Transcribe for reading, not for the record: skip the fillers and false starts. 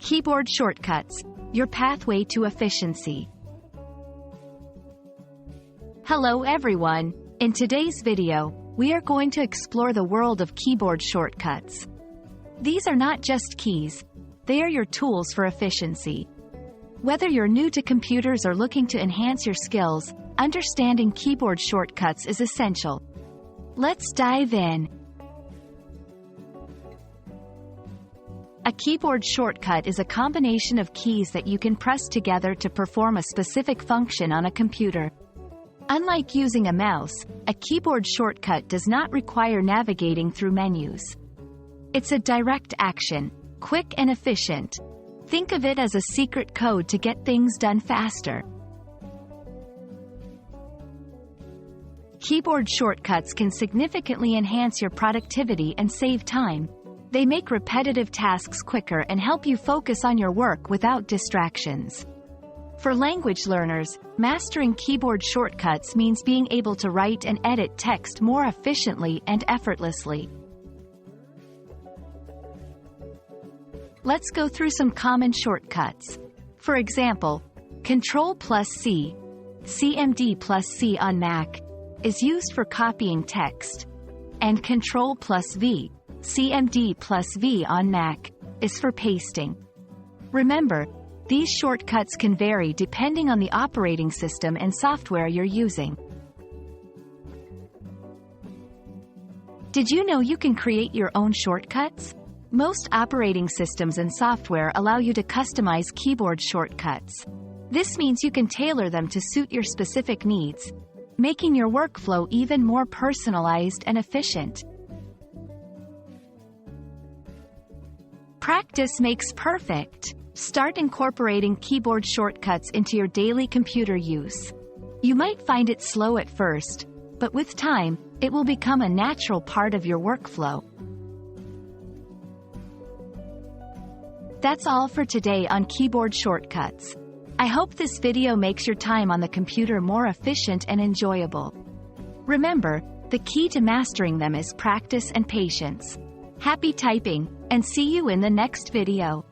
Keyboard shortcuts, your pathway to efficiency. Hello everyone, in today's video, we are going to explore the world of keyboard shortcuts. These are not just keys, they are your tools for efficiency. Whether you're new to computers or looking to enhance your skills, understanding keyboard shortcuts is essential. Let's dive in. A keyboard shortcut is a combination of keys that you can press together to perform a specific function on a computer. Unlike using a mouse, a keyboard shortcut does not require navigating through menus. It's a direct action, quick and efficient. Think of it as a secret code to get things done faster. Keyboard shortcuts can significantly enhance your productivity and save time. They make repetitive tasks quicker and help you focus on your work without distractions. For language learners, mastering keyboard shortcuts means being able to write and edit text more efficiently and effortlessly. Let's go through some common shortcuts. For example, Ctrl+C, CMD+C on Mac, is used for copying text, and Ctrl+V, CMD+V on Mac, is for pasting. Remember, these shortcuts can vary depending on the operating system and software you're using. Did you know you can create your own shortcuts? Most operating systems and software allow you to customize keyboard shortcuts. This means you can tailor them to suit your specific needs, making your workflow even more personalized and efficient. Practice makes perfect. Start incorporating keyboard shortcuts into your daily computer use. You might find it slow at first, but with time, it will become a natural part of your workflow. That's all for today on keyboard shortcuts. I hope this video makes your time on the computer more efficient and enjoyable. Remember, the key to mastering them is practice and patience. Happy typing, and see you in the next video.